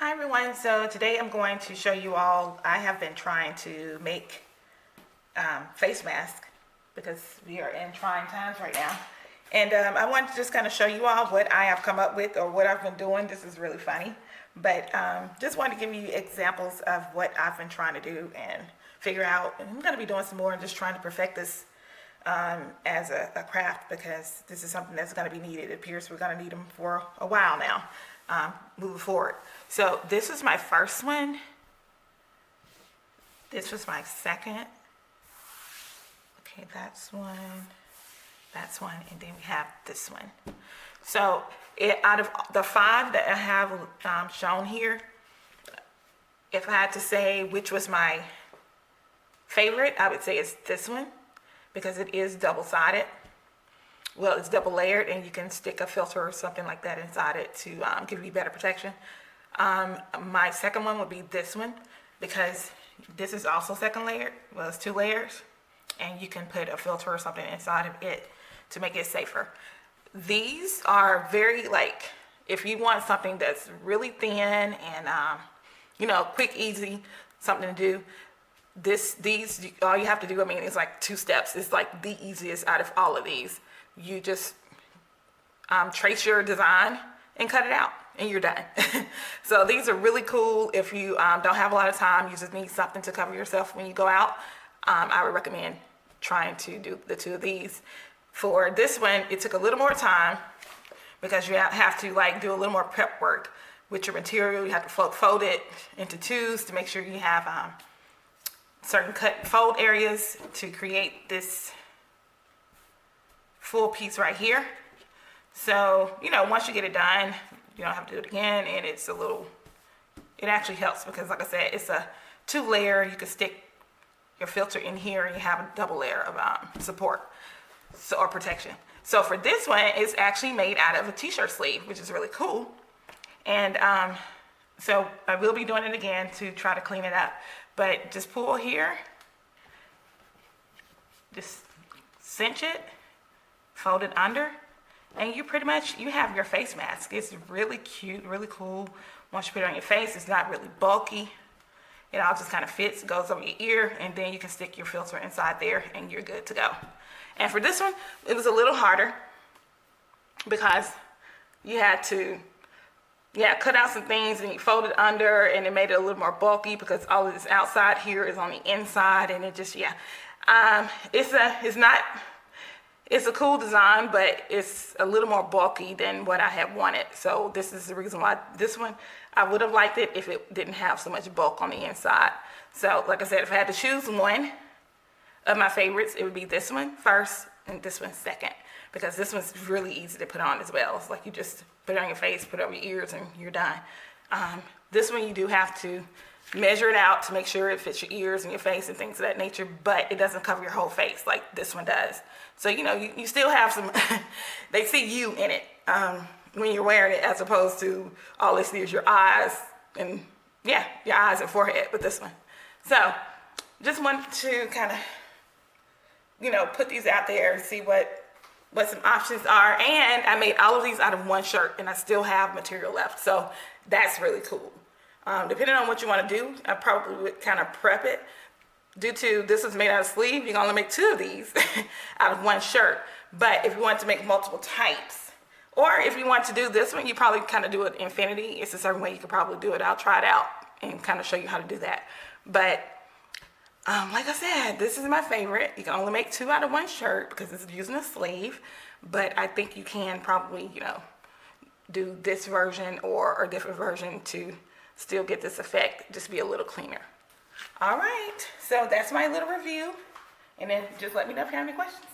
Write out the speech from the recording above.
Hi everyone, so today I'm going to show you all, I have been trying to make face masks because we are in trying times right now. And I wanted to just kind of show you all what I have come up with or what I've been doing. This is really funny, but just wanted to give you examples of what I've been trying to do and figure out. And I'm going to be doing some more and just trying to perfect this as a craft because this is something that's going to be needed. It appears we're going to need them for a while now. Moving forward. So this is my first one. This was my second. Okay, that's one, and then we have this one. So out of the 5 that I have shown here, if I had to say which was my favorite, I would say it's this one because it is double-sided. Well, it's double layered and you can stick a filter or something like that inside it to give you better protection. My second one would be this one because this is also second layered. Well, it's 2 layers and you can put a filter or something inside of it to make it safer. These are very if you want something that's really thin and quick, easy, something to do. These all you have to do, it's like 2 steps. It's like the easiest out of all of these. You just trace your design and cut it out and you're done. So these are really cool if you don't have a lot of time, you just need something to cover yourself when you go out. I would recommend trying to do the 2 of these. For this one, it took a little more time because you have to do a little more prep work with your material. You have to fold it into 2s to make sure you have certain cut fold areas to create this full piece right here. So once you get it done, you don't have to do it again, and it actually helps because like I said, it's a 2 layer. You can stick your filter in here and you have a double layer of support or protection. So for this one, it's actually made out of a t-shirt sleeve, which is really cool. And so I will be doing it again to try to clean it up, but just pull here, just cinch it, fold it under, and you have your face mask. It's really cute, really cool. Once you put it on your face, it's not really bulky. It all just kind of fits, goes over your ear, and then you can stick your filter inside there and you're good to go. And for this one, it was a little harder because you had to cut out some things and you fold it under, and it made it a little more bulky because all of this outside here is on the inside, and it just it's a cool design, but it's a little more bulky than what I had wanted. So this is the reason why this one, I would have liked it if it didn't have so much bulk on the inside. So like I said, if I had to choose one of my favorites, it would be this one first and this one second, because this one's really easy to put on as well. It's like you just put it on your face, put it over your ears, and you're done. This one you do have to measure it out to make sure it fits your ears and your face and things of that nature, but it doesn't cover your whole face like this one does. So you still have some they see you in it when you're wearing it, as opposed to all they see is your eyes and your eyes and forehead with this one. So just wanted to kind of put these out there and see what some options are. And I made all of these out of 1 shirt and I still have material left, so that's really cool. Depending on what you want to do, I probably would kind of prep it. Due to this is made out of sleeve, you can only make 2 of these out of 1 shirt. But if you want to make multiple types, or if you want to do this one, you probably kind of do it infinity. It's a certain way you could probably do it. I'll try it out and kind of show you how to do that. But like I said, this is my favorite. You can only make 2 out of 1 shirt because it's using a sleeve. But I think you can probably, do this version or a different version to still get this effect, just be a little cleaner. All right, so that's my little review, and then just let me know if you have any questions.